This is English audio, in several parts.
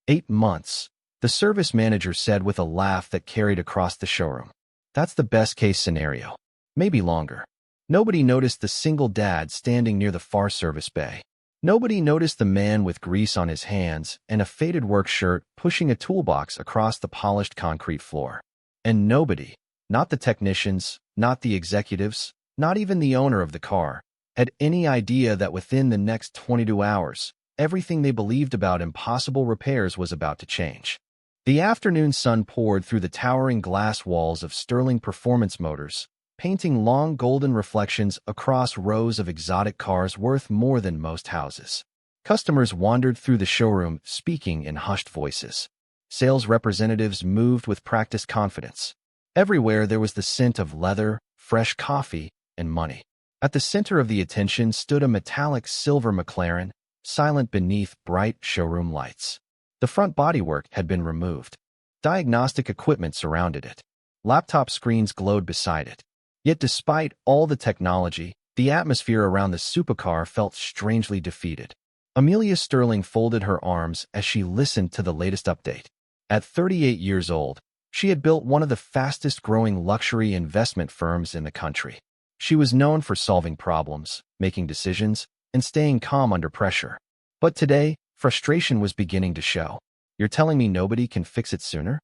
8 months, the service manager said with a laugh that carried across the showroom. That's the best-case scenario. Maybe longer. Nobody noticed the single dad standing near the far service bay. Nobody noticed the man with grease on his hands and a faded work shirt pushing a toolbox across the polished concrete floor. And nobody, not the technicians, not the executives, not even the owner of the car, had any idea that within the next 22 hours, everything they believed about impossible repairs was about to change. The afternoon sun poured through the towering glass walls of Sterling Performance Motors, painting long golden reflections across rows of exotic cars worth more than most houses. Customers wandered through the showroom, speaking in hushed voices. Sales representatives moved with practiced confidence. Everywhere there was the scent of leather, fresh coffee, and money. At the center of the attention stood a metallic silver McLaren, silent beneath bright showroom lights. The front bodywork had been removed. Diagnostic equipment surrounded it. Laptop screens glowed beside it. Yet despite all the technology, the atmosphere around the supercar felt strangely defeated. Amelia Sterling folded her arms as she listened to the latest update. At 38 years old, she had built one of the fastest-growing luxury investment firms in the country. She was known for solving problems, making decisions, and staying calm under pressure. But today, frustration was beginning to show. "You're telling me nobody can fix it sooner?"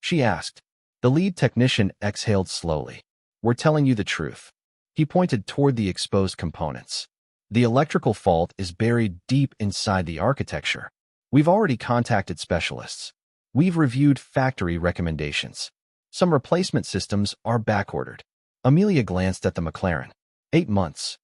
she asked. The lead technician exhaled slowly. "We're telling you the truth." He pointed toward the exposed components. "The electrical fault is buried deep inside the architecture. We've already contacted specialists. We've reviewed factory recommendations. Some replacement systems are backordered." Amelia glanced at the McLaren. 8 months.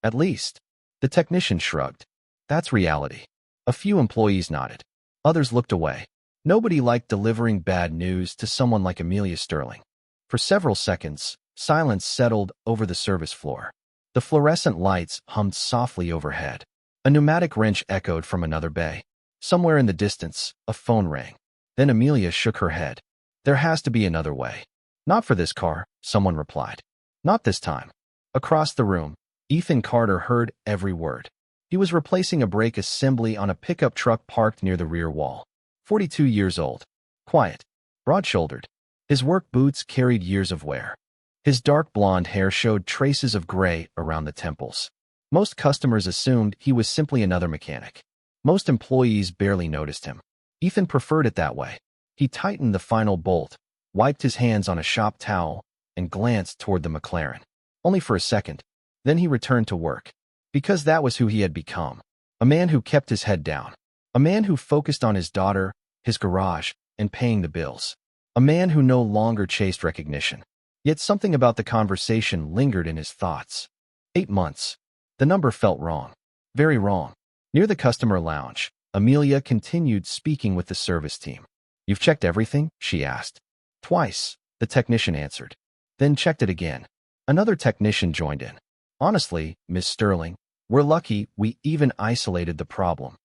At least. The technician shrugged. That's reality. A few employees nodded. Others looked away. Nobody liked delivering bad news to someone like Amelia Sterling. For several seconds, silence settled over the service floor. The fluorescent lights hummed softly overhead. A pneumatic wrench echoed from another bay. Somewhere in the distance, a phone rang. Then Amelia shook her head. "There has to be another way." "Not for this car," someone replied. "Not this time." Across the room, Ethan Carter heard every word. He was replacing a brake assembly on a pickup truck parked near the rear wall. 42 years old. Quiet. Broad-shouldered. His work boots carried years of wear. His dark blonde hair showed traces of gray around the temples. Most customers assumed he was simply another mechanic. Most employees barely noticed him. Ethan preferred it that way. He tightened the final bolt, wiped his hands on a shop towel, and glanced toward the McLaren. Only for a second. Then he returned to work. Because that was who he had become. A man who kept his head down. A man who focused on his daughter, his garage, and paying the bills. A man who no longer chased recognition. Yet something about the conversation lingered in his thoughts. 8 months. The number felt wrong. Very wrong. Near the customer lounge, Amelia continued speaking with the service team. "You've checked everything?" she asked. "Twice," the technician answered. "Then checked it again." Another technician joined in. "Honestly, Miss Sterling, we're lucky we even isolated the problem."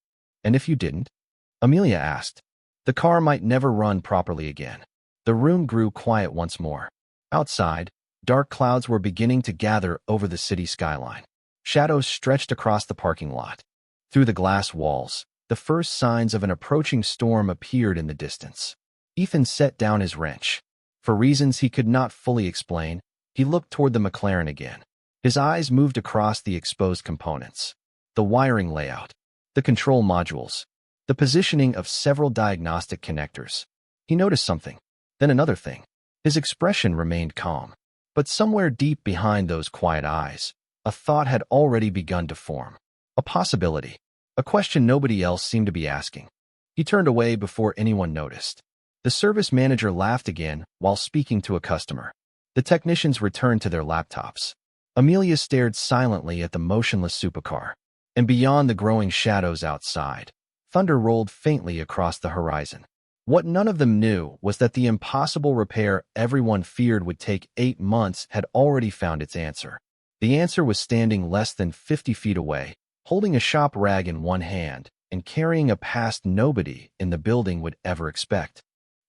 "And if you didn't?" Amelia asked. "The car might never run properly again." The room grew quiet once more. Outside, dark clouds were beginning to gather over the city skyline. Shadows stretched across the parking lot. Through the glass walls, the first signs of an approaching storm appeared in the distance. Ethan set down his wrench. For reasons he could not fully explain, he looked toward the McLaren again. His eyes moved across the exposed components. The wiring layout, the control modules, the positioning of several diagnostic connectors. He noticed something, then another thing. His expression remained calm. But somewhere deep behind those quiet eyes, a thought had already begun to form. A possibility. A question nobody else seemed to be asking. He turned away before anyone noticed. The service manager laughed again while speaking to a customer. The technicians returned to their laptops. Amelia stared silently at the motionless supercar. And beyond the growing shadows outside, thunder rolled faintly across the horizon. What none of them knew was that the impossible repair everyone feared would take 8 months had already found its answer. The answer was standing less than 50 feet away, holding a shop rag in one hand and carrying a past nobody in the building would ever expect.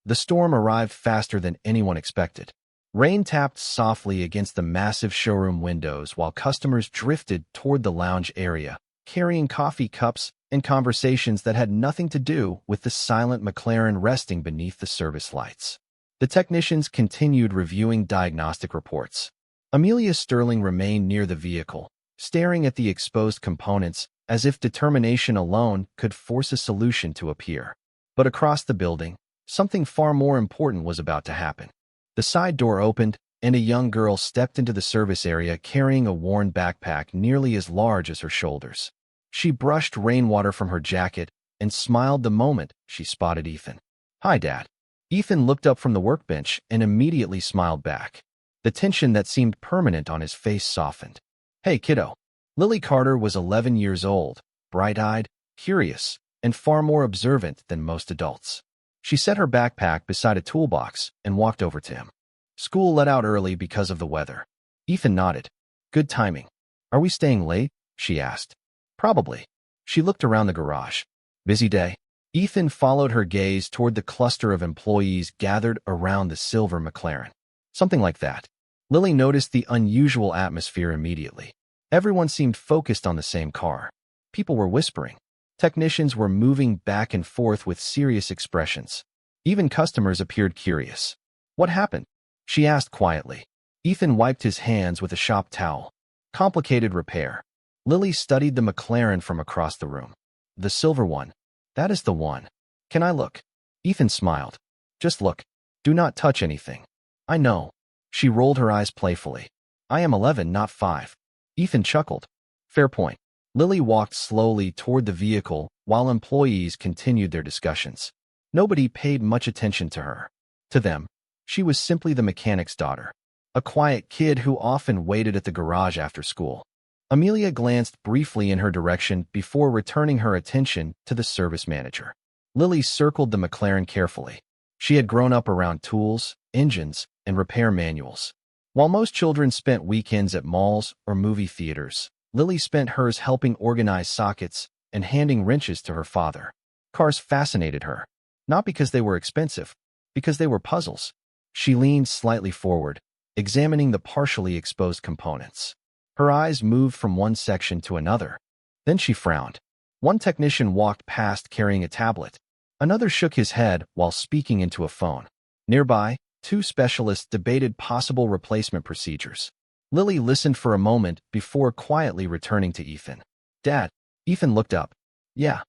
The storm arrived faster than anyone expected. Rain tapped softly against the massive showroom windows while customers drifted toward the lounge area, carrying coffee cups and conversations that had nothing to do with the silent McLaren resting beneath the service lights. The technicians continued reviewing diagnostic reports. Amelia Sterling remained near the vehicle, staring at the exposed components as if determination alone could force a solution to appear. But across the building, something far more important was about to happen. The side door opened, and a young girl stepped into the service area carrying a worn backpack nearly as large as her shoulders. She brushed rainwater from her jacket and smiled the moment she spotted Ethan. "Hi, Dad." Ethan looked up from the workbench and immediately smiled back. The tension that seemed permanent on his face softened. "Hey, kiddo." Lily Carter was 11 years old, bright-eyed, curious, and far more observant than most adults. She set her backpack beside a toolbox and walked over to him. "School let out early because of the weather." Ethan nodded. "Good timing. Are we staying late?" she asked. "Probably." She looked around the garage. "Busy day?" Ethan followed her gaze toward the cluster of employees gathered around the silver McLaren. "Something like that." Lily noticed the unusual atmosphere immediately. Everyone seemed focused on the same car. People were whispering. Technicians were moving back and forth with serious expressions. Even customers appeared curious. "What happened?" she asked quietly. Ethan wiped his hands with a shop towel. "Complicated repair." Lily studied the McLaren from across the room. "The silver one. That is the one. Can I look?" Ethan smiled. "Just look. Do not touch anything." "I know." She rolled her eyes playfully. "I am 11, not 5. Ethan chuckled. "Fair point." Lily walked slowly toward the vehicle while employees continued their discussions. Nobody paid much attention to her. To them, she was simply the mechanic's daughter, a quiet kid who often waited at the garage after school. Amelia glanced briefly in her direction before returning her attention to the service manager. Lily circled the McLaren carefully. She had grown up around tools, engines, and repair manuals. While most children spent weekends at malls or movie theaters, Lily spent hers helping organize sockets and handing wrenches to her father. Cars fascinated her, not because they were expensive, because they were puzzles. She leaned slightly forward, examining the partially exposed components. Her eyes moved from one section to another. Then she frowned. One technician walked past carrying a tablet. Another shook his head while speaking into a phone. Nearby, two specialists debated possible replacement procedures. Lily listened for a moment before quietly returning to Ethan. "Dad." Ethan looked up. "Yeah.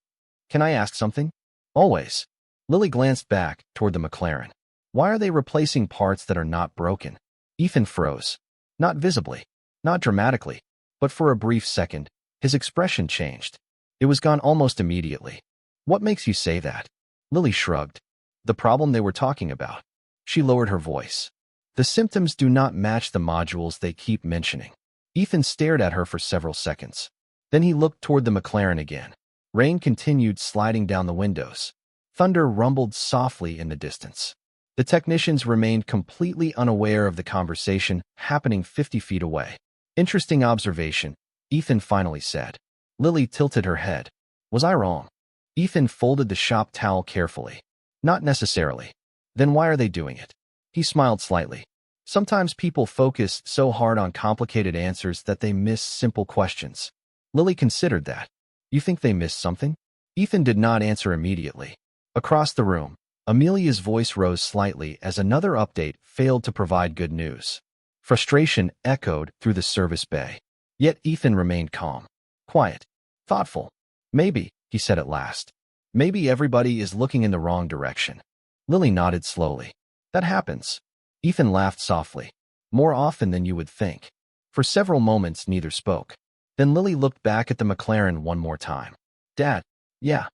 Can I ask something?" "Always." Lily glanced back toward the McLaren. "Why are they replacing parts that are not broken?" Ethan froze. Not visibly, not dramatically, but for a brief second, his expression changed. It was gone almost immediately. "What makes you say that?" Lily shrugged. "The problem they were talking about." She lowered her voice. "The symptoms do not match the modules they keep mentioning." Ethan stared at her for several seconds. Then he looked toward the McLaren again. Rain continued sliding down the windows. Thunder rumbled softly in the distance. The technicians remained completely unaware of the conversation happening 50 feet away. "Interesting observation," Ethan finally said. Lily tilted her head. "Was I wrong?" Ethan folded the shop towel carefully. "Not necessarily." "Then why are they doing it?" He smiled slightly. "Sometimes people focus so hard on complicated answers that they miss simple questions." Lily considered that. "You think they missed something?" Ethan did not answer immediately. Across the room, Amelia's voice rose slightly as another update failed to provide good news. Frustration echoed through the service bay. Yet Ethan remained calm, quiet, thoughtful. "Maybe," he said at last. "Maybe everybody is looking in the wrong direction." Lily nodded slowly. "That happens." Ethan laughed softly. "More often than you would think." For several moments, neither spoke. Then Lily looked back at the McLaren one more time. "Dad." "Yeah."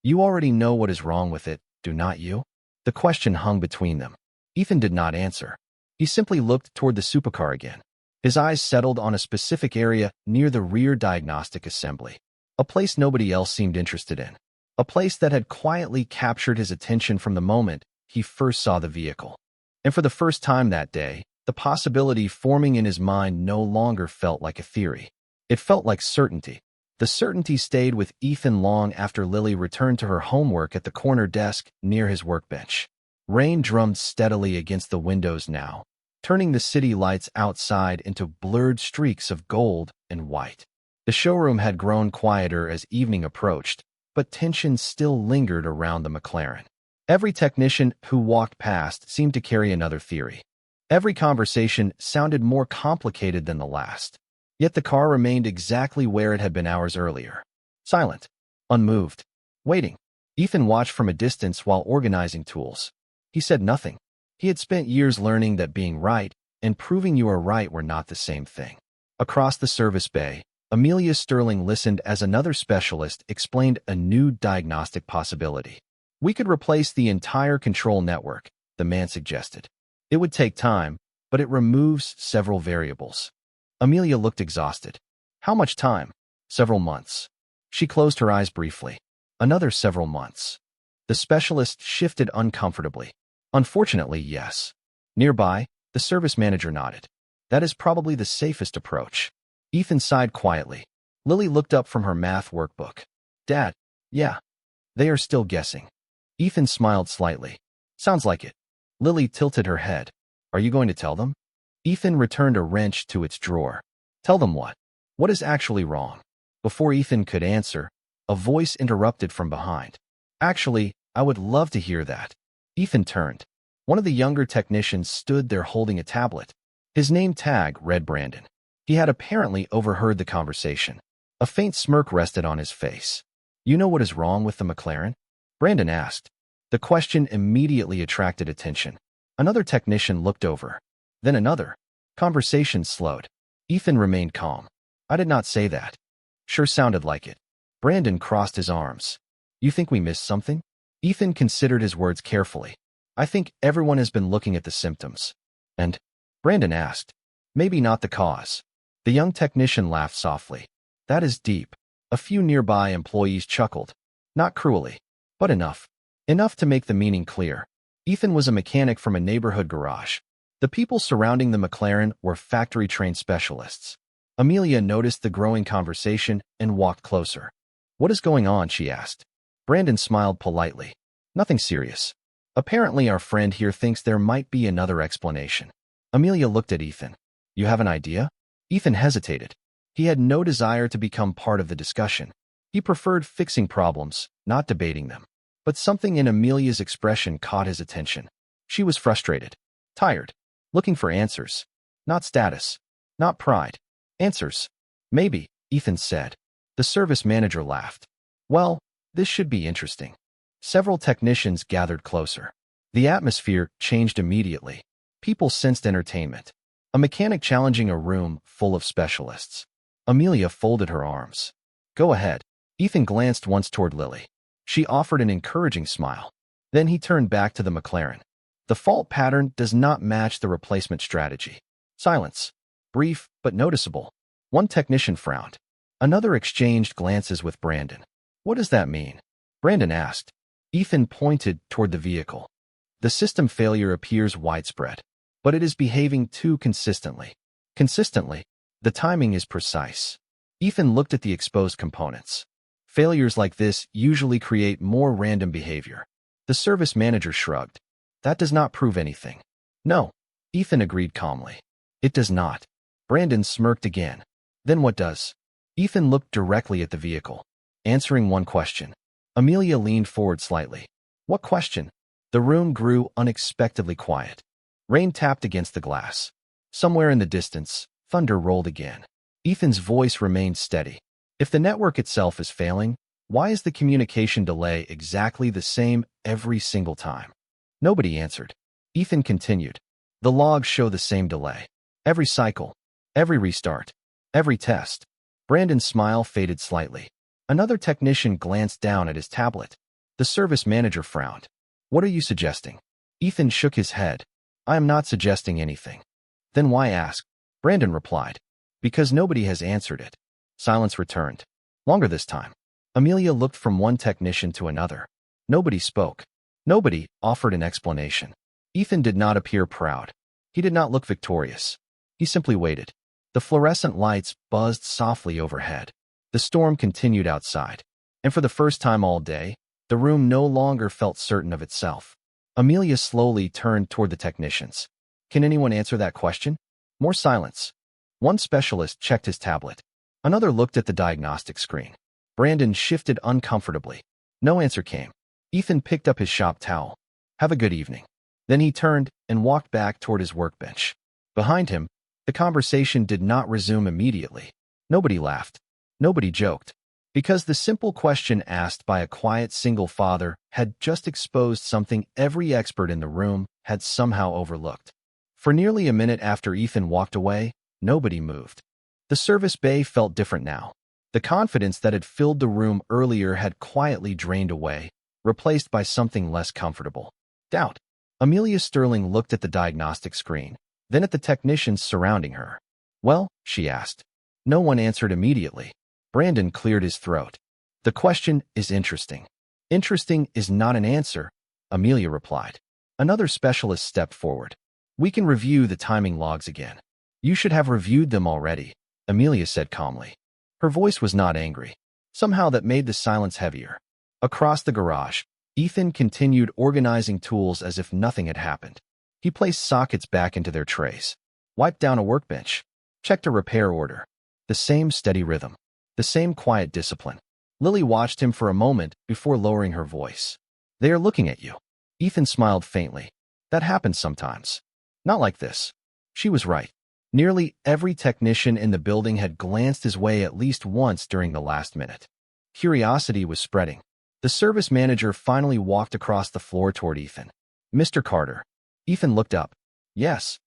"You already know what is wrong with it, do not you?" The question hung between them. Ethan did not answer. He simply looked toward the supercar again. His eyes settled on a specific area near the rear diagnostic assembly, a place nobody else seemed interested in, a place that had quietly captured his attention from the moment he first saw the vehicle. And for the first time that day, the possibility forming in his mind no longer felt like a theory. It felt like certainty. The certainty stayed with Ethan long after Lily returned to her homework at the corner desk near his workbench. Rain drummed steadily against the windows now, turning the city lights outside into blurred streaks of gold and white. The showroom had grown quieter as evening approached, but tension still lingered around the McLaren. Every technician who walked past seemed to carry another theory. Every conversation sounded more complicated than the last. Yet the car remained exactly where it had been hours earlier. Silent, unmoved, waiting. Ethan watched from a distance while organizing tools. He said nothing. He had spent years learning that being right and proving you are right were not the same thing. Across the service bay, Amelia Sterling listened as another specialist explained a new diagnostic possibility. We could replace the entire control network, the man suggested. It would take time, but it removes several variables. Amelia looked exhausted. How much time? Several months. She closed her eyes briefly. Another several months. The specialist shifted uncomfortably. Unfortunately, yes. Nearby, the service manager nodded. That is probably the safest approach. Ethan sighed quietly. Lily looked up from her math workbook. Dad, yeah. They are still guessing. Ethan smiled slightly. Sounds like it. Lily tilted her head. Are you going to tell them? Ethan returned a wrench to its drawer. Tell them what? What is actually wrong? Before Ethan could answer, a voice interrupted from behind. Actually, I would love to hear that. Ethan turned. One of the younger technicians stood there holding a tablet. His name tag read Brandon. He had apparently overheard the conversation. A faint smirk rested on his face. You know what is wrong with the McLaren? Brandon asked. The question immediately attracted attention. Another technician looked over. Then another. Conversation slowed. Ethan remained calm. I did not say that. Sure sounded like it. Brandon crossed his arms. You think we missed something? Ethan considered his words carefully. I think everyone has been looking at the symptoms. And? Brandon asked. Maybe not the cause. The young technician laughed softly. That is deep. A few nearby employees chuckled. Not cruelly, but enough. Enough to make the meaning clear. Ethan was a mechanic from a neighborhood garage. The people surrounding the McLaren were factory-trained specialists. Amelia noticed the growing conversation and walked closer. What is going on? She asked. Brandon smiled politely. Nothing serious. Apparently our friend here thinks there might be another explanation. Amelia looked at Ethan. You have an idea? Ethan hesitated. He had no desire to become part of the discussion. He preferred fixing problems, not debating them. But something in Amelia's expression caught his attention. She was frustrated, tired, looking for answers. Not status, not pride. Answers. Maybe, Ethan said. The service manager laughed. Well, this should be interesting. Several technicians gathered closer. The atmosphere changed immediately. People sensed entertainment. A mechanic challenging a room full of specialists. Amelia folded her arms. Go ahead. Ethan glanced once toward Lily. She offered an encouraging smile. Then he turned back to the McLaren. The fault pattern does not match the replacement strategy. Silence. Brief, but noticeable. One technician frowned. Another exchanged glances with Brandon. What does that mean? Brandon asked. Ethan pointed toward the vehicle. The system failure appears widespread, but it is behaving too consistently. Consistently, the timing is precise. Ethan looked at the exposed components. Failures like this usually create more random behavior. The service manager shrugged. That does not prove anything. No, Ethan agreed calmly. It does not. Brandon smirked again. Then what does? Ethan looked directly at the vehicle, answering one question. Amelia leaned forward slightly. What question? The room grew unexpectedly quiet. Rain tapped against the glass. Somewhere in the distance, thunder rolled again. Ethan's voice remained steady. If the network itself is failing, why is the communication delay exactly the same every single time? Nobody answered. Ethan continued. The logs show the same delay. Every cycle, every restart, every test. Brandon's smile faded slightly. Another technician glanced down at his tablet. The service manager frowned. What are you suggesting? Ethan shook his head. I am not suggesting anything. Then why ask? Brandon replied. Because nobody has answered it. Silence returned. Longer this time. Amelia looked from one technician to another. Nobody spoke. Nobody offered an explanation. Ethan did not appear proud. He did not look victorious. He simply waited. The fluorescent lights buzzed softly overhead. The storm continued outside. And for the first time all day, the room no longer felt certain of itself. Amelia slowly turned toward the technicians. Can anyone answer that question? More silence. One specialist checked his tablet. Another looked at the diagnostic screen. Brandon shifted uncomfortably. No answer came. Ethan picked up his shop towel. Have a good evening. Then he turned and walked back toward his workbench. Behind him, the conversation did not resume immediately. Nobody laughed. Nobody joked. Because the simple question asked by a quiet single father had just exposed something every expert in the room had somehow overlooked. For nearly a minute after Ethan walked away, nobody moved. The service bay felt different now. The confidence that had filled the room earlier had quietly drained away, replaced by something less comfortable. Doubt. Amelia Sterling looked at the diagnostic screen, then at the technicians surrounding her. Well, she asked. No one answered immediately. Brandon cleared his throat. The question is interesting. Interesting is not an answer, Amelia replied. Another specialist stepped forward. We can review the timing logs again. You should have reviewed them already, Amelia said calmly. Her voice was not angry. Somehow that made the silence heavier. Across the garage, Ethan continued organizing tools as if nothing had happened. He placed sockets back into their trays, wiped down a workbench, checked a repair order. The same steady rhythm. The same quiet discipline. Lily watched him for a moment before lowering her voice. They are looking at you. Ethan smiled faintly. That happens sometimes. Not like this. She was right. Nearly every technician in the building had glanced his way at least once during the last minute. Curiosity was spreading. The service manager finally walked across the floor toward Ethan. Mr. Carter. Ethan looked up. Yes.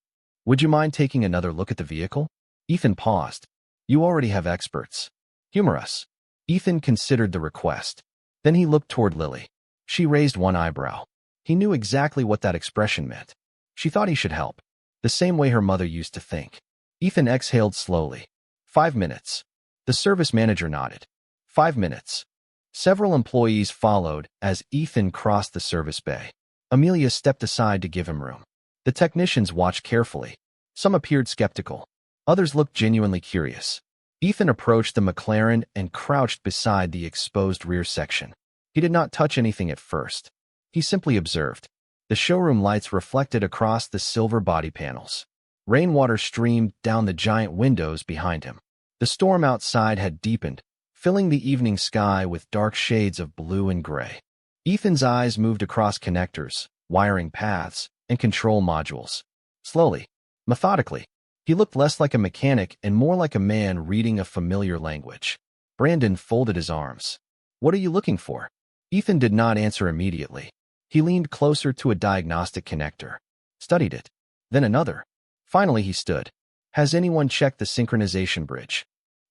Would you mind taking another look at the vehicle? Ethan paused. You already have experts. Humor us. Ethan considered the request. Then he looked toward Lily. She raised one eyebrow. He knew exactly what that expression meant. She thought he should help, the same way her mother used to think. Ethan exhaled slowly. 5 minutes. The service manager nodded. 5 minutes. Several employees followed as Ethan crossed the service bay. Amelia stepped aside to give him room. The technicians watched carefully. Some appeared skeptical. Others looked genuinely curious. Ethan approached the McLaren and crouched beside the exposed rear section. He did not touch anything at first. He simply observed. The showroom lights reflected across the silver body panels. Rainwater streamed down the giant windows behind him. The storm outside had deepened, filling the evening sky with dark shades of blue and gray. Ethan's eyes moved across connectors, wiring paths, and control modules. Slowly, methodically, he looked less like a mechanic and more like a man reading a familiar language. Brandon folded his arms. What are you looking for? Ethan did not answer immediately. He leaned closer to a diagnostic connector, studied it, then another. Finally, he stood. Has anyone checked the synchronization bridge?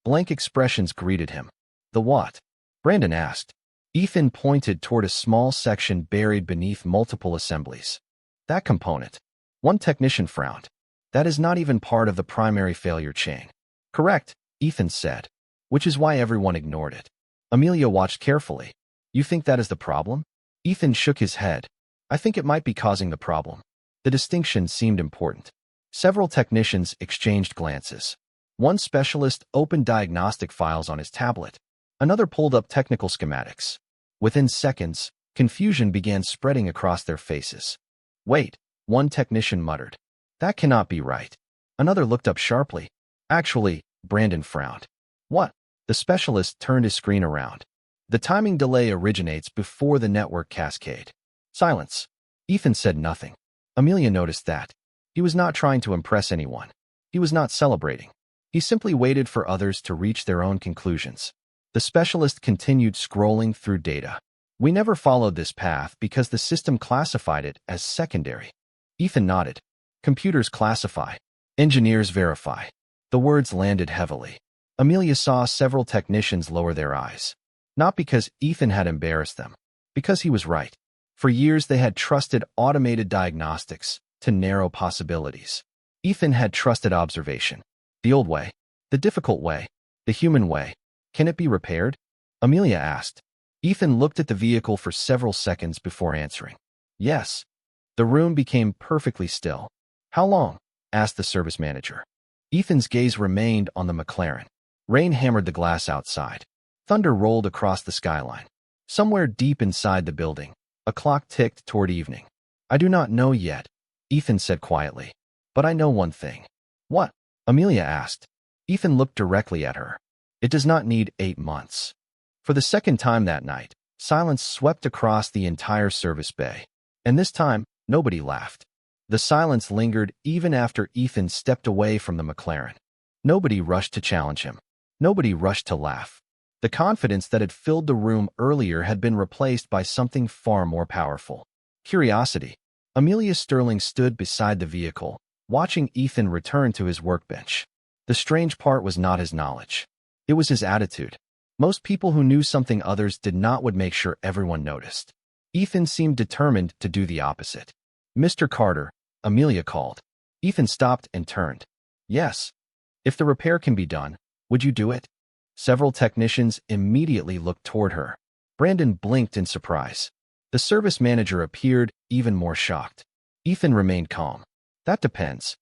Blank expressions greeted him. The what? Brandon asked. Ethan pointed toward a small section buried beneath multiple assemblies. That component. One technician frowned. That is not even part of the primary failure chain. Correct, Ethan said, which is why everyone ignored it. Amelia watched carefully. You think that is the problem? Ethan shook his head. I think it might be causing the problem. The distinction seemed important. Several technicians exchanged glances. One specialist opened diagnostic files on his tablet. Another pulled up technical schematics. Within seconds, confusion began spreading across their faces. Wait, one technician muttered. That cannot be right. Another looked up sharply. Actually, Brandon frowned. What? The specialist turned his screen around. The timing delay originates before the network cascade. Silence. Ethan said nothing. Amelia noticed that. He was not trying to impress anyone. He was not celebrating. He simply waited for others to reach their own conclusions. The specialist continued scrolling through data. We never followed this path because the system classified it as secondary. Ethan nodded. Computers classify. Engineers verify. The words landed heavily. Amelia saw several technicians lower their eyes. Not because Ethan had embarrassed them, because he was right. For years they had trusted automated diagnostics to narrow possibilities. Ethan had trusted observation. The old way. The difficult way. The human way. Can it be repaired? Amelia asked. Ethan looked at the vehicle for several seconds before answering. Yes. The room became perfectly still. How long? Asked the service manager. Ethan's gaze remained on the McLaren. Rain hammered the glass outside. Thunder rolled across the skyline. Somewhere deep inside the building, a clock ticked toward evening. I do not know yet, Ethan said quietly. But I know one thing. What? Amelia asked. Ethan looked directly at her. It does not need 8 months. For the second time that night, silence swept across the entire service bay. And this time, nobody laughed. The silence lingered even after Ethan stepped away from the McLaren. Nobody rushed to challenge him. Nobody rushed to laugh. The confidence that had filled the room earlier had been replaced by something far more powerful. Curiosity. Amelia Sterling stood beside the vehicle, watching Ethan return to his workbench. The strange part was not his knowledge. It was his attitude. Most people who knew something others did not would make sure everyone noticed. Ethan seemed determined to do the opposite. "Mr. Carter," Amelia called. Ethan stopped and turned. "Yes. If the repair can be done, would you do it?" Several technicians immediately looked toward her. Brandon blinked in surprise. The service manager appeared even more shocked. Ethan remained calm. "That depends."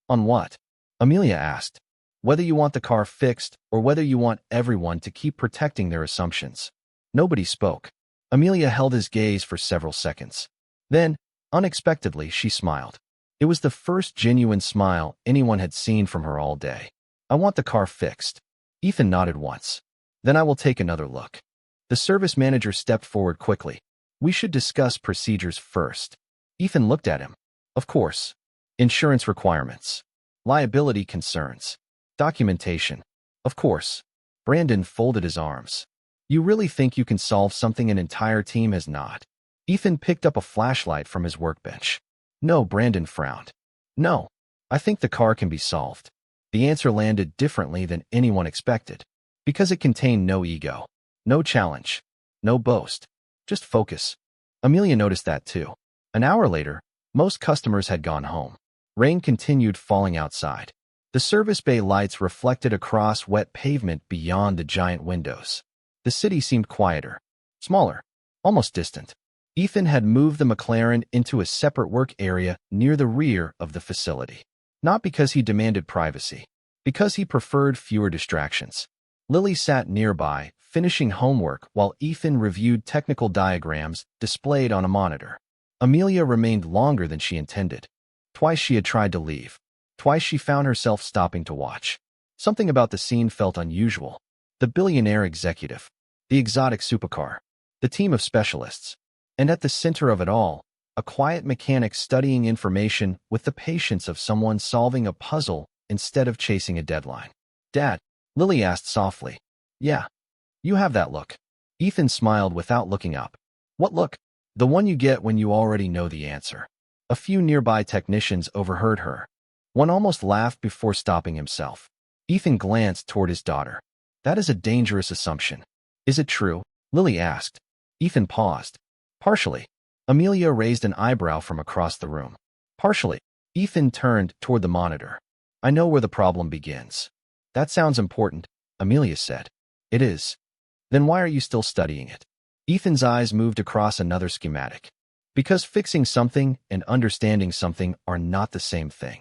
"On what?" Amelia asked. "Whether you want the car fixed or whether you want everyone to keep protecting their assumptions." Nobody spoke. Amelia held his gaze for several seconds. Then, unexpectedly, she smiled. It was the first genuine smile anyone had seen from her all day. "I want the car fixed." Ethan nodded once. "Then I will take another look." The service manager stepped forward quickly. "We should discuss procedures first." Ethan looked at him. "Of course. Insurance requirements. Liability concerns. Documentation. Of course." Brandon folded his arms. "You really think you can solve something an entire team has not?" Ethan picked up a flashlight from his workbench. "No," Brandon frowned. "No. I think the car can be solved." The answer landed differently than anyone expected, because it contained no ego, no challenge, no boast, just focus. Amelia noticed that too. An hour later, most customers had gone home. Rain continued falling outside. The service bay lights reflected across wet pavement beyond the giant windows. The city seemed quieter, smaller, almost distant. Ethan had moved the McLaren into a separate work area near the rear of the facility. Not because he demanded privacy, because he preferred fewer distractions. Lily sat nearby, finishing homework while Ethan reviewed technical diagrams displayed on a monitor. Amelia remained longer than she intended. Twice she had tried to leave. Twice she found herself stopping to watch. Something about the scene felt unusual. The billionaire executive, the exotic supercar, the team of specialists. And at the center of it all, a quiet mechanic studying information with the patience of someone solving a puzzle instead of chasing a deadline. "Dad," Lily asked softly. "Yeah. You have that look." Ethan smiled without looking up. "What look?" "The one you get when you already know the answer." A few nearby technicians overheard her. One almost laughed before stopping himself. Ethan glanced toward his daughter. "That is a dangerous assumption." "Is it true?" Lily asked. Ethan paused. "Partially." Amelia raised an eyebrow from across the room. "Partially." Ethan turned toward the monitor. "I know where the problem begins." "That sounds important," Amelia said. "It is." "Then why are you still studying it?" Ethan's eyes moved across another schematic. "Because fixing something and understanding something are not the same thing."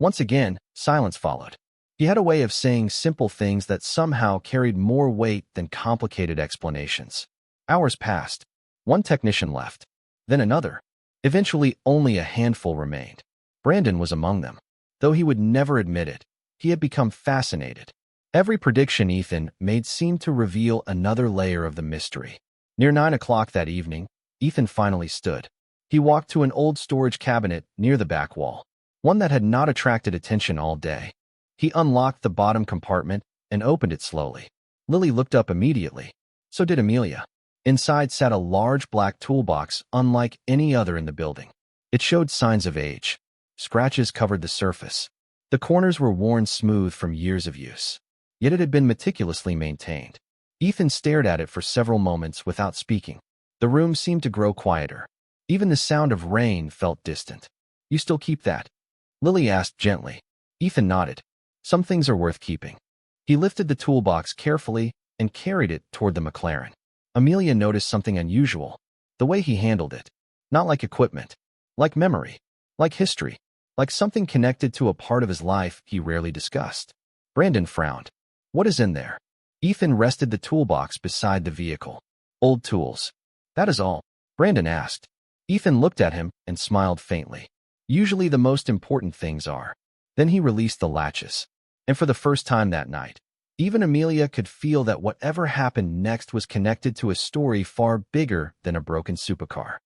Once again, silence followed. He had a way of saying simple things that somehow carried more weight than complicated explanations. Hours passed. One technician left. Then another. Eventually, only a handful remained. Brandon was among them. Though he would never admit it, he had become fascinated. Every prediction Ethan made seemed to reveal another layer of the mystery. Near 9 o'clock that evening, Ethan finally stood. He walked to an old storage cabinet near the back wall, one that had not attracted attention all day. He unlocked the bottom compartment and opened it slowly. Lily looked up immediately. So did Amelia. Inside sat a large black toolbox unlike any other in the building. It showed signs of age. Scratches covered the surface. The corners were worn smooth from years of use. Yet it had been meticulously maintained. Ethan stared at it for several moments without speaking. The room seemed to grow quieter. Even the sound of rain felt distant. "You still keep that?" Lily asked gently. Ethan nodded. "Some things are worth keeping." He lifted the toolbox carefully and carried it toward the McLaren. Amelia noticed something unusual. The way he handled it. Not like equipment. Like memory. Like history. Like something connected to a part of his life he rarely discussed. Brandon frowned. "What is in there?" Ethan rested the toolbox beside the vehicle. "Old tools." "That is all?" Brandon asked. Ethan looked at him and smiled faintly. "Usually the most important things are." Then he released the latches. And for the first time that night, Even Amelia could feel that whatever happened next was connected to a story far bigger than a broken supercar.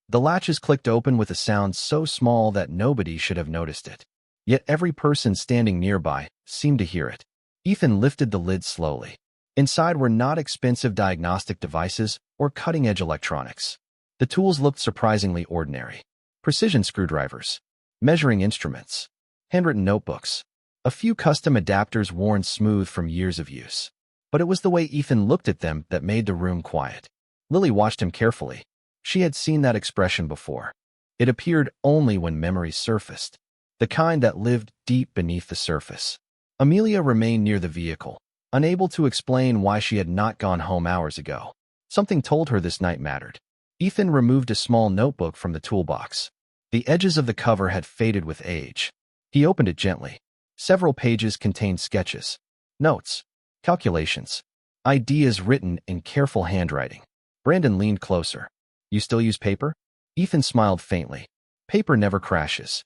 The latches clicked open with a sound so small that nobody should have noticed it. Yet every person standing nearby seemed to hear it. Ethan lifted the lid slowly. Inside were not expensive diagnostic devices or cutting-edge electronics. The tools looked surprisingly ordinary. Precision screwdrivers, measuring instruments, handwritten notebooks, a few custom adapters worn smooth from years of use. But it was the way Ethan looked at them that made the room quiet. Lily watched him carefully. She had seen that expression before. It appeared only when memories surfaced, the kind that lived deep beneath the surface. Amelia remained near the vehicle, unable to explain why she had not gone home hours ago. Something told her this night mattered. Ethan removed a small notebook from the toolbox. The edges of the cover had faded with age. He opened it gently. Several pages contained sketches, notes, calculations, ideas written in careful handwriting. Brandon leaned closer. "You still use paper?" Ethan smiled faintly. "Paper never crashes."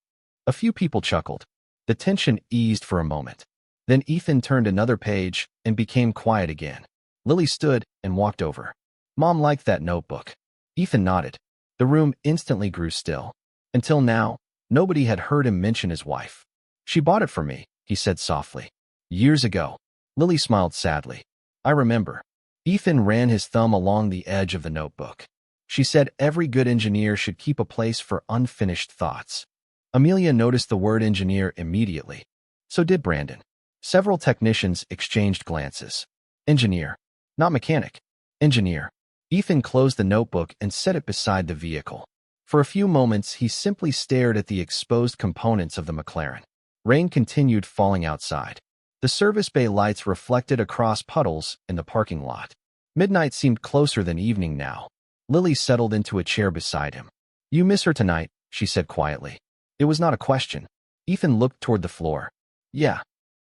A few people chuckled. The tension eased for a moment. Then Ethan turned another page and became quiet again. Lily stood and walked over. "Mom liked that notebook." Ethan nodded. The room instantly grew still. Until now, nobody had heard him mention his wife. "She bought it for me," he said softly. "Years ago." Lily smiled sadly. "I remember." Ethan ran his thumb along the edge of the notebook. "She said every good engineer should keep a place for unfinished thoughts." Amelia noticed the word engineer immediately. So did Brandon. Several technicians exchanged glances. "Engineer. Not mechanic. Engineer." Ethan closed the notebook and set it beside the vehicle. For a few moments, he simply stared at the exposed components of the McLaren. Rain continued falling outside. The service bay lights reflected across puddles in the parking lot. Midnight seemed closer than evening now. Lily settled into a chair beside him. "You miss her tonight," she said quietly. It was not a question. Ethan looked toward the floor. "Yeah."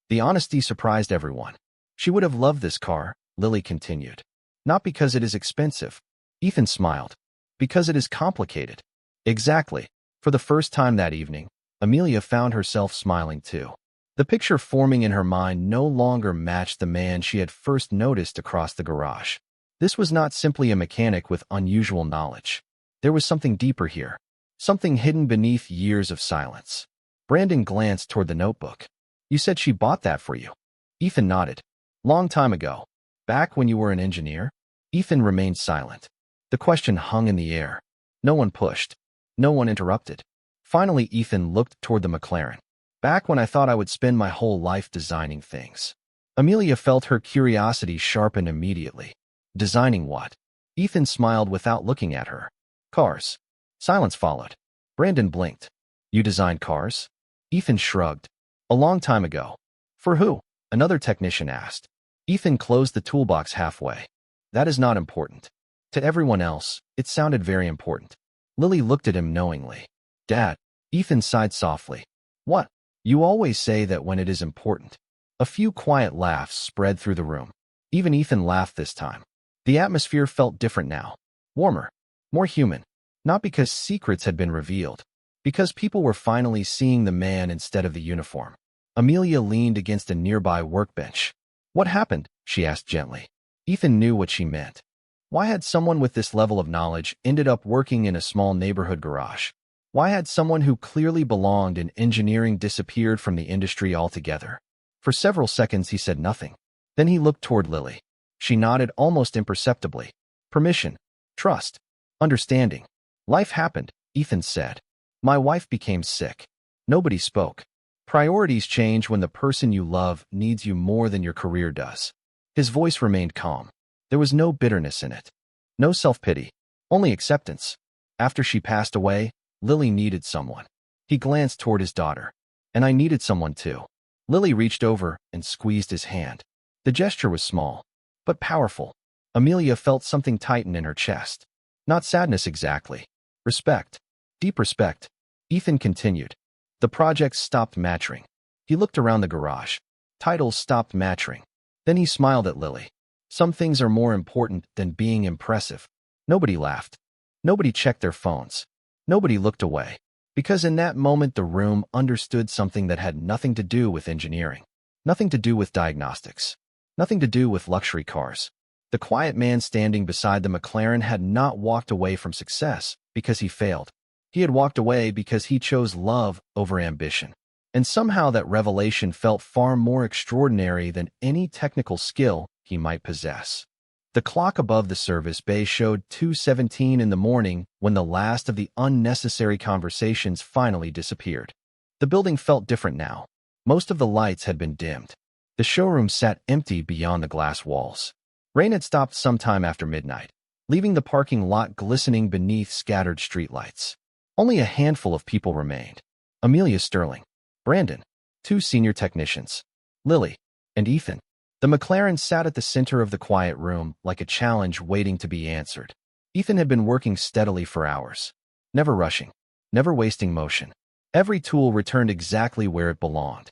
The honesty surprised everyone. "She would have loved this car," Lily continued. "Not because it is expensive." Ethan smiled. "Because it is complicated." Exactly. For the first time that evening, Amelia found herself smiling too. The picture forming in her mind no longer matched the man she had first noticed across the garage. This was not simply a mechanic with unusual knowledge. There was something deeper here, something hidden beneath years of silence. Brandon glanced toward the notebook. "You said she bought that for you." Ethan nodded. "Long time ago. Back when you were an engineer?" Ethan remained silent. The question hung in the air. No one pushed. No one interrupted. Finally, Ethan looked toward the McLaren. "Back when I thought I would spend my whole life designing things." Amelia felt her curiosity sharpen immediately. Designing what? Ethan smiled without looking at her. "Cars." Silence followed. Brandon blinked. "You designed cars?" Ethan shrugged. "A long time ago." "For who?" another technician asked. Ethan closed the toolbox halfway. "That is not important." To everyone else, it sounded very important. Lily looked at him knowingly. "Dad." Ethan sighed softly. "What?" "You always say that when it is important." A few quiet laughs spread through the room. Even Ethan laughed this time. The atmosphere felt different now. Warmer. More human. Not because secrets had been revealed. Because people were finally seeing the man instead of the uniform. Amelia leaned against a nearby workbench. "What happened?" she asked gently. Ethan knew what she meant. Why had someone with this level of knowledge ended up working in a small neighborhood garage? Why had someone who clearly belonged in engineering disappeared from the industry altogether? For several seconds he said nothing. Then he looked toward Lily. She nodded almost imperceptibly. Permission. Trust. Understanding. "Life happened," Ethan said. "My wife became sick." Nobody spoke. Priorities change when the person you love needs you more than your career does. His voice remained calm. There was no bitterness in it. No self-pity. Only acceptance. After she passed away, Lily needed someone. He glanced toward his daughter. "And I needed someone too." Lily reached over and squeezed his hand. The gesture was small, but powerful. Amelia felt something tighten in her chest. Not sadness exactly. Respect. Deep respect. Ethan continued. The projects stopped matching. He looked around the garage. Titles stopped matching. Then he smiled at Lily. Some things are more important than being impressive. Nobody laughed. Nobody checked their phones. Nobody looked away. Because in that moment the room understood something that had nothing to do with engineering. Nothing to do with diagnostics. Nothing to do with luxury cars. The quiet man standing beside the McLaren had not walked away from success because he failed. He had walked away because he chose love over ambition. And somehow that revelation felt far more extraordinary than any technical skill he might possess. The clock above the service bay showed 2:17 in the morning when the last of the unnecessary conversations finally disappeared. The building felt different now. Most of the lights had been dimmed. The showroom sat empty beyond the glass walls. Rain had stopped sometime after midnight, leaving the parking lot glistening beneath scattered streetlights. Only a handful of people remained. Amelia Sterling, Brandon, two senior technicians, Lily, and Ethan. The McLaren sat at the center of the quiet room like a challenge waiting to be answered. Ethan had been working steadily for hours, never rushing, never wasting motion. Every tool returned exactly where it belonged.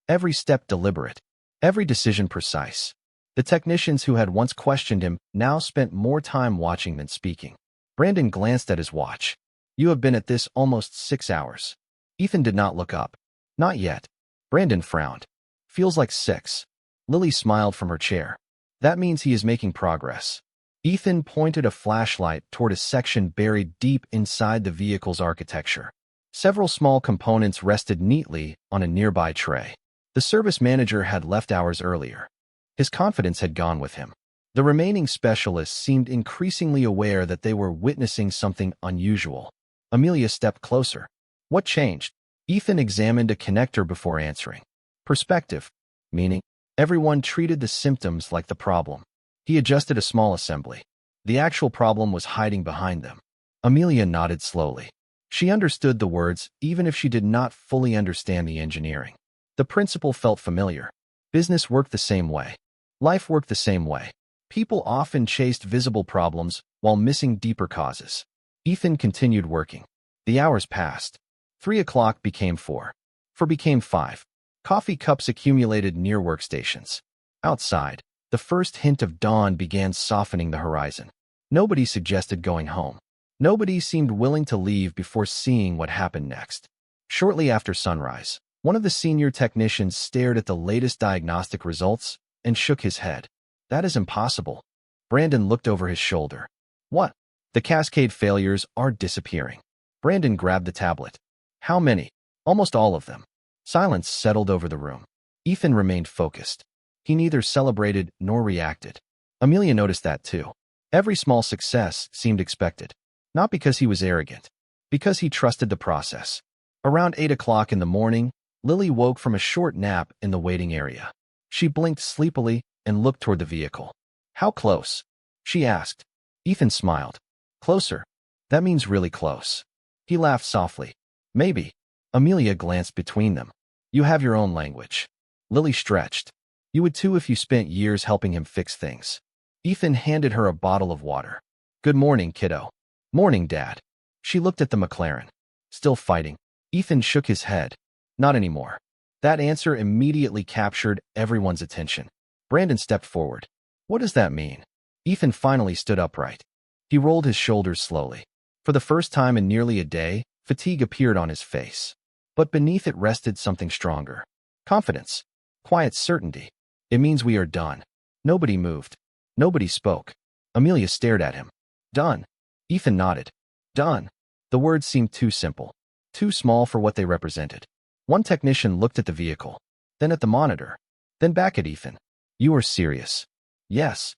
Every step deliberate, every decision precise. The technicians who had once questioned him now spent more time watching than speaking. Brandon glanced at his watch. "You have been at this almost 6 hours." Ethan did not look up. "Not yet." Brandon frowned. "Feels like 6. Lily smiled from her chair. "That means he is making progress." Ethan pointed a flashlight toward a section buried deep inside the vehicle's architecture. Several small components rested neatly on a nearby tray. The service manager had left hours earlier. His confidence had gone with him. The remaining specialists seemed increasingly aware that they were witnessing something unusual. Amelia stepped closer. "What changed?" Ethan examined a connector before answering. "Perspective," meaning everyone treated the symptoms like the problem. He adjusted a small assembly. The actual problem was hiding behind them. Amelia nodded slowly. She understood the words, even if she did not fully understand the engineering. The principle felt familiar. Business worked the same way. Life worked the same way. People often chased visible problems while missing deeper causes. Ethan continued working. The hours passed. 3 o'clock became 4. 4 became 5. Coffee cups accumulated near workstations. Outside, the first hint of dawn began softening the horizon. Nobody suggested going home. Nobody seemed willing to leave before seeing what happened next. Shortly after sunrise, one of the senior technicians stared at the latest diagnostic results and shook his head. "That is impossible." Brandon looked over his shoulder. "What?" "The cascade failures are disappearing." Brandon grabbed the tablet. "How many?" "Almost all of them." Silence settled over the room. Ethan remained focused. He neither celebrated nor reacted. Amelia noticed that too. Every small success seemed expected. Not because he was arrogant, because he trusted the process. Around 8 o'clock in the morning, Lily woke from a short nap in the waiting area. She blinked sleepily and looked toward the vehicle. "How close?" she asked. Ethan smiled. "Closer. That means really close." He laughed softly. "Maybe." Amelia glanced between them. "You have your own language." Lily stretched. "You would too if you spent years helping him fix things." Ethan handed her a bottle of water. "Good morning, kiddo." "Morning, Dad." She looked at the McLaren. "Still fighting?" Ethan shook his head. "Not anymore." That answer immediately captured everyone's attention. Brandon stepped forward. "What does that mean?" Ethan finally stood upright. He rolled his shoulders slowly. For the first time in nearly a day, fatigue appeared on his face. But beneath it rested something stronger. Confidence. Quiet certainty. "It means we are done." Nobody moved. Nobody spoke. Amelia stared at him. "Done." Ethan nodded. "Done." The words seemed too simple. Too small for what they represented. One technician looked at the vehicle, then at the monitor, then back at Ethan. "You are serious?" "Yes."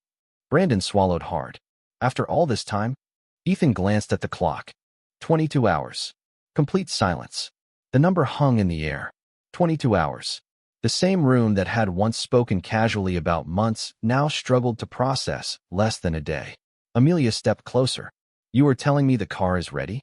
Brandon swallowed hard. "After all this time?" Ethan glanced at the clock. 22 hours. Complete silence. The number hung in the air. 22 hours. The same room that had once spoken casually about months now struggled to process less than a day. Amelia stepped closer. "You are telling me the car is ready?"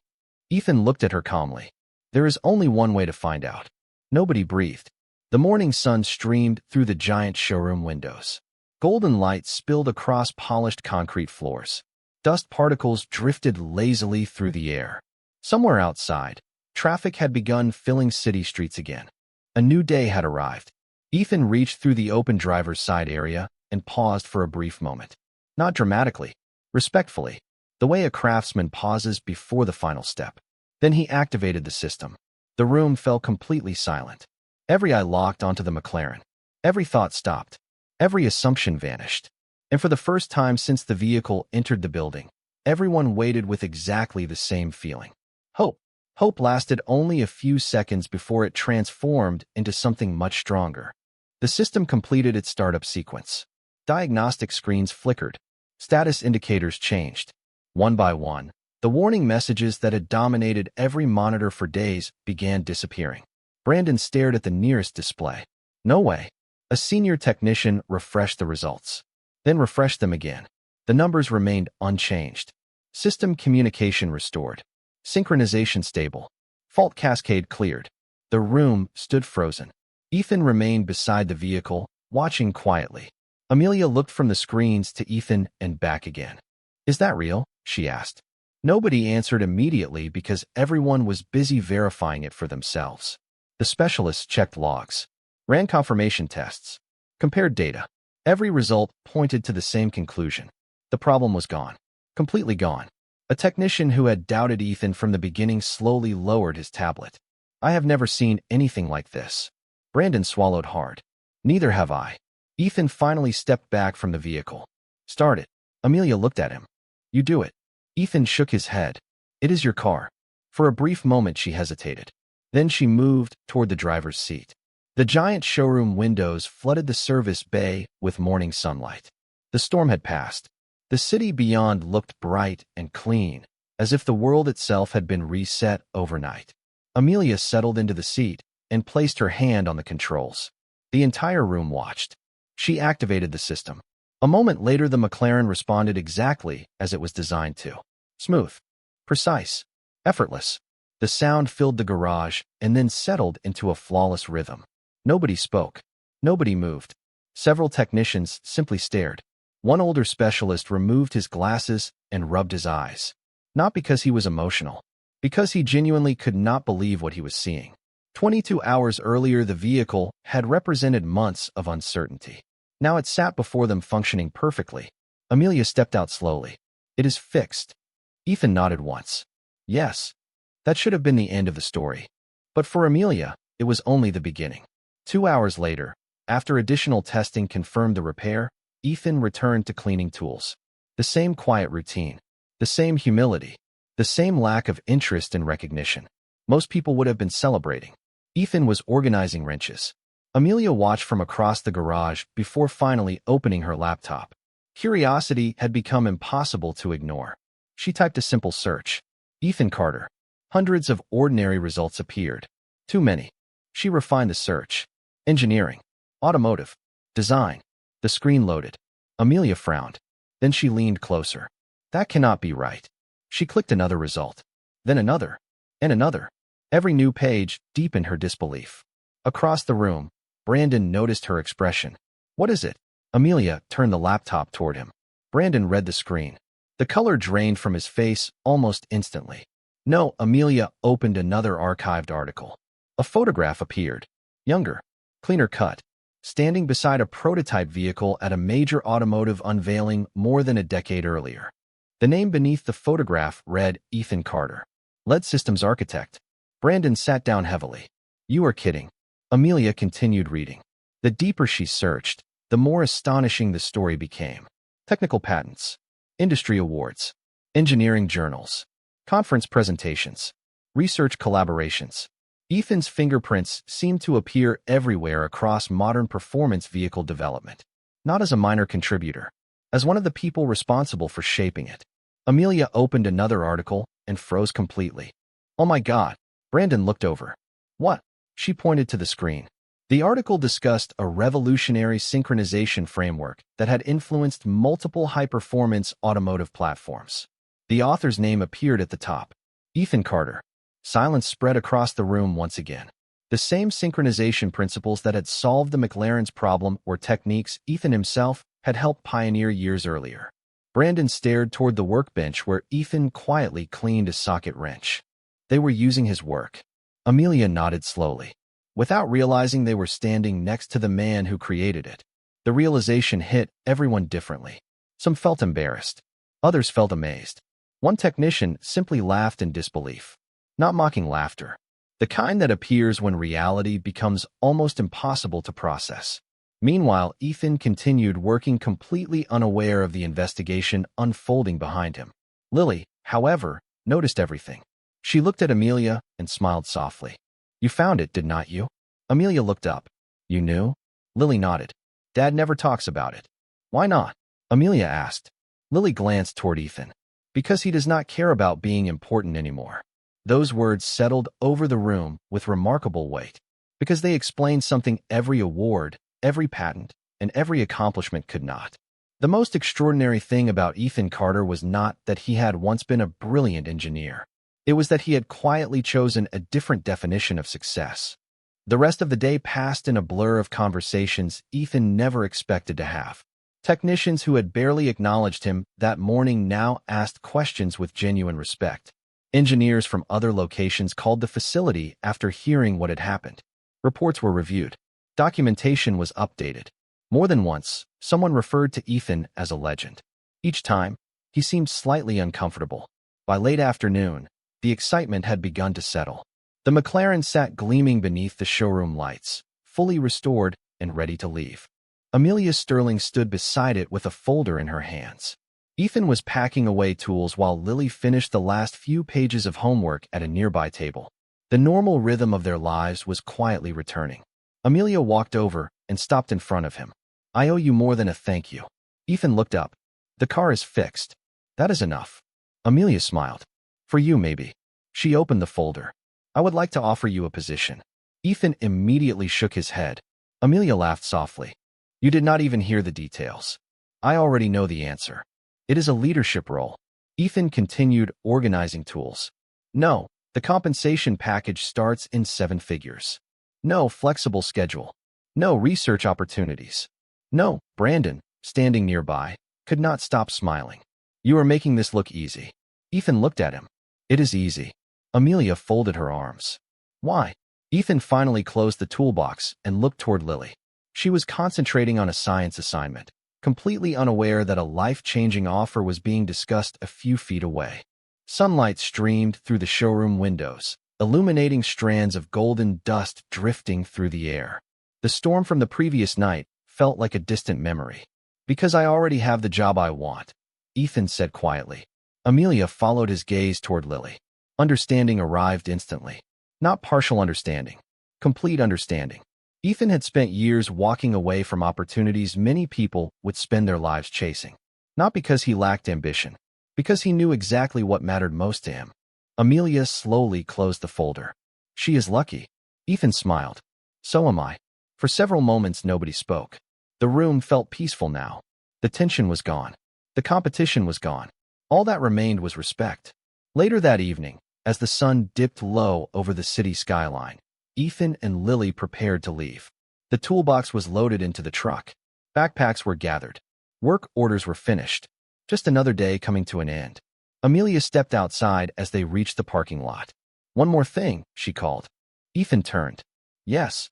Ethan looked at her calmly. "There is only one way to find out." Nobody breathed. The morning sun streamed through the giant showroom windows. Golden light spilled across polished concrete floors. Dust particles drifted lazily through the air. Somewhere outside, traffic had begun filling city streets again. A new day had arrived. Ethan reached through the open driver's side area and paused for a brief moment. Not dramatically, respectfully, the way a craftsman pauses before the final step. Then he activated the system. The room fell completely silent. Every eye locked onto the McLaren. Every thought stopped. Every assumption vanished. And for the first time since the vehicle entered the building, everyone waited with exactly the same feeling. Hope. Hope lasted only a few seconds before it transformed into something much stronger. The system completed its startup sequence. Diagnostic screens flickered. Status indicators changed. One by one, the warning messages that had dominated every monitor for days began disappearing. Brandon stared at the nearest display. No way. A senior technician refreshed the results, then refreshed them again. The numbers remained unchanged. System communication restored. Synchronization stable. Fault cascade cleared. The room stood frozen. Ethan remained beside the vehicle, watching quietly. Amelia looked from the screens to Ethan and back again. "Is that real?" she asked. Nobody answered immediately because everyone was busy verifying it for themselves. The specialists checked logs, ran confirmation tests, compared data. Every result pointed to the same conclusion. The problem was gone. Completely gone. A technician who had doubted Ethan from the beginning slowly lowered his tablet. "I have never seen anything like this." Brandon swallowed hard. "Neither have I." Ethan finally stepped back from the vehicle. "Start it." Amelia looked at him. "You do it." Ethan shook his head. "It is your car." For a brief moment she hesitated. Then she moved toward the driver's seat. The giant showroom windows flooded the service bay with morning sunlight. The storm had passed. The city beyond looked bright and clean, as if the world itself had been reset overnight. Amelia settled into the seat and placed her hand on the controls. The entire room watched. She activated the system. A moment later, the McLaren responded exactly as it was designed to. Smooth, precise, effortless. The sound filled the garage and then settled into a flawless rhythm. Nobody spoke. Nobody moved. Several technicians simply stared. One older specialist removed his glasses and rubbed his eyes. Not because he was emotional, because he genuinely could not believe what he was seeing. 22 hours earlier, the vehicle had represented months of uncertainty. Now it sat before them functioning perfectly. Amelia stepped out slowly. "It is fixed." Ethan nodded once. Yes, that should have been the end of the story. But for Amelia, it was only the beginning. 2 hours later, after additional testing confirmed the repair, Ethan returned to cleaning tools. The same quiet routine, the same humility, the same lack of interest and recognition. Most people would have been celebrating. Ethan was organizing wrenches. Amelia watched from across the garage before finally opening her laptop. Curiosity had become impossible to ignore. She typed a simple search. Ethan Carter. Hundreds of ordinary results appeared. Too many. She refined the search. Engineering. Automotive. Design. The screen loaded. Amelia frowned. Then she leaned closer. That cannot be right. She clicked another result. Then another. And another. Every new page deepened her disbelief. Across the room, Brandon noticed her expression. "What is it?" Amelia turned the laptop toward him. Brandon read the screen. The color drained from his face almost instantly. No, Amelia opened another archived article. A photograph appeared. Younger, cleaner cut, standing beside a prototype vehicle at a major automotive unveiling more than a decade earlier. The name beneath the photograph read Ethan Carter, LED Systems Architect. Brandon sat down heavily. "You are kidding." Amelia continued reading. The deeper she searched, the more astonishing the story became. Technical patents, industry awards, engineering journals, conference presentations, research collaborations. Ethan's fingerprints seemed to appear everywhere across modern performance vehicle development, not as a minor contributor, as one of the people responsible for shaping it. Amelia opened another article and froze completely. "Oh my God." Brandon looked over. "What?" She pointed to the screen. The article discussed a revolutionary synchronization framework that had influenced multiple high-performance automotive platforms. The author's name appeared at the top. Ethan Carter. Silence spread across the room once again. The same synchronization principles that had solved the McLaren's problem were techniques Ethan himself had helped pioneer years earlier. Brandon stared toward the workbench where Ethan quietly cleaned a socket wrench. They were using his work. Amelia nodded slowly. Without realizing they were standing next to the man who created it. The realization hit everyone differently. Some felt embarrassed. Others felt amazed. One technician simply laughed in disbelief. Not mocking laughter. The kind that appears when reality becomes almost impossible to process. Meanwhile, Ethan continued working completely unaware of the investigation unfolding behind him. Lily, however, noticed everything. She looked at Amelia and smiled softly. "You found it, did not you?" Amelia looked up. "You knew?" Lily nodded. "Dad never talks about it." "Why not?" Amelia asked. Lily glanced toward Ethan. "Because he does not care about being important anymore." Those words settled over the room with remarkable weight. Because they explained something every award, every patent, and every accomplishment could not. The most extraordinary thing about Ethan Carter was not that he had once been a brilliant engineer. It was that he had quietly chosen a different definition of success. The rest of the day passed in a blur of conversations Ethan never expected to have. Technicians who had barely acknowledged him that morning now asked questions with genuine respect. Engineers from other locations called the facility after hearing what had happened. Reports were reviewed. Documentation was updated. More than once, someone referred to Ethan as a legend. Each time, he seemed slightly uncomfortable. By late afternoon, the excitement had begun to settle. The McLaren sat gleaming beneath the showroom lights, fully restored and ready to leave. Amelia Sterling stood beside it with a folder in her hands. Ethan was packing away tools while Lily finished the last few pages of homework at a nearby table. The normal rhythm of their lives was quietly returning. Amelia walked over and stopped in front of him. "I owe you more than a thank you." Ethan looked up. "The car is fixed. That is enough." Amelia smiled. "For you, maybe." She opened the folder. "I would like to offer you a position." Ethan immediately shook his head. Amelia laughed softly. "You did not even hear the details. I already know the answer. It is a leadership role." Ethan continued organizing tools. "No, the compensation package starts in 7 figures. No flexible schedule. No research opportunities. No." Brandon, standing nearby, could not stop smiling. "You are making this look easy." Ethan looked at him. "It is easy." Amelia folded her arms. "Why?" Ethan finally closed the toolbox and looked toward Lily. She was concentrating on a science assignment, completely unaware that a life-changing offer was being discussed a few feet away. Sunlight streamed through the showroom windows, illuminating strands of golden dust drifting through the air. The storm from the previous night felt like a distant memory. "Because I already have the job I want," Ethan said quietly. Amelia followed his gaze toward Lily. Understanding arrived instantly. Not partial understanding. Complete understanding. Ethan had spent years walking away from opportunities many people would spend their lives chasing. Not because he lacked ambition, because he knew exactly what mattered most to him. Amelia slowly closed the folder. "She is lucky." Ethan smiled. "So am I." For several moments nobody spoke. The room felt peaceful now. The tension was gone. The competition was gone. All that remained was respect. Later that evening, as the sun dipped low over the city skyline, Ethan and Lily prepared to leave. The toolbox was loaded into the truck. Backpacks were gathered. Work orders were finished. Just another day coming to an end. Amelia stepped outside as they reached the parking lot. "One more thing," she called. Ethan turned. "Yes."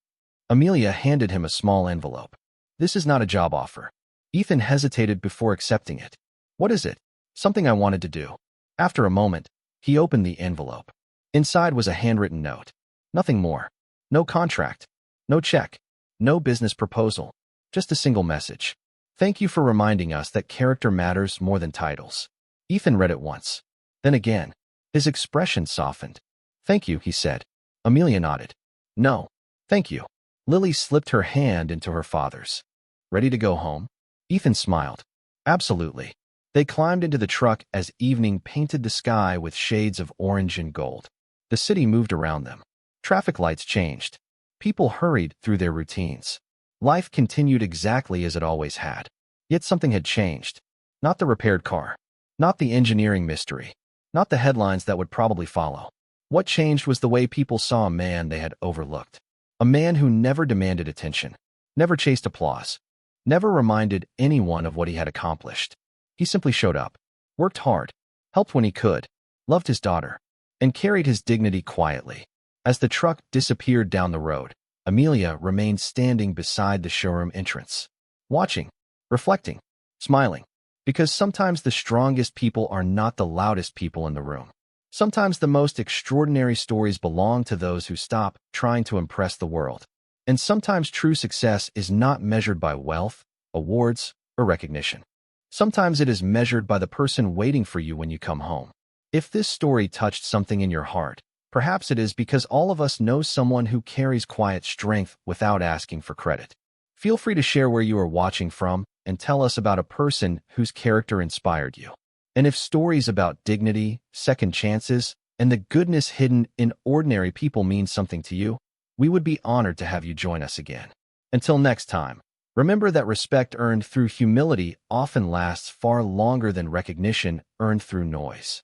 Amelia handed him a small envelope. "This is not a job offer." Ethan hesitated before accepting it. "What is it?" "Something I wanted to do." After a moment, he opened the envelope. Inside was a handwritten note. Nothing more. No contract. No check. No business proposal. Just a single message. "Thank you for reminding us that character matters more than titles." Ethan read it once. Then again. His expression softened. "Thank you," he said. Amelia nodded. "No, thank you." Lily slipped her hand into her father's. "Ready to go home?" Ethan smiled. "Absolutely." They climbed into the truck as evening painted the sky with shades of orange and gold. The city moved around them. Traffic lights changed. People hurried through their routines. Life continued exactly as it always had. Yet something had changed. Not the repaired car. Not the engineering mystery. Not the headlines that would probably follow. What changed was the way people saw a man they had overlooked. A man who never demanded attention. Never chased applause. Never reminded anyone of what he had accomplished. He simply showed up, worked hard, helped when he could, loved his daughter, and carried his dignity quietly. As the truck disappeared down the road, Amelia remained standing beside the showroom entrance, watching, reflecting, smiling, because sometimes the strongest people are not the loudest people in the room. Sometimes the most extraordinary stories belong to those who stop trying to impress the world. And sometimes true success is not measured by wealth, awards, or recognition. Sometimes it is measured by the person waiting for you when you come home. If this story touched something in your heart, perhaps it is because all of us know someone who carries quiet strength without asking for credit. Feel free to share where you are watching from and tell us about a person whose character inspired you. And if stories about dignity, second chances, and the goodness hidden in ordinary people mean something to you, we would be honored to have you join us again. Until next time, remember that respect earned through humility often lasts far longer than recognition earned through noise.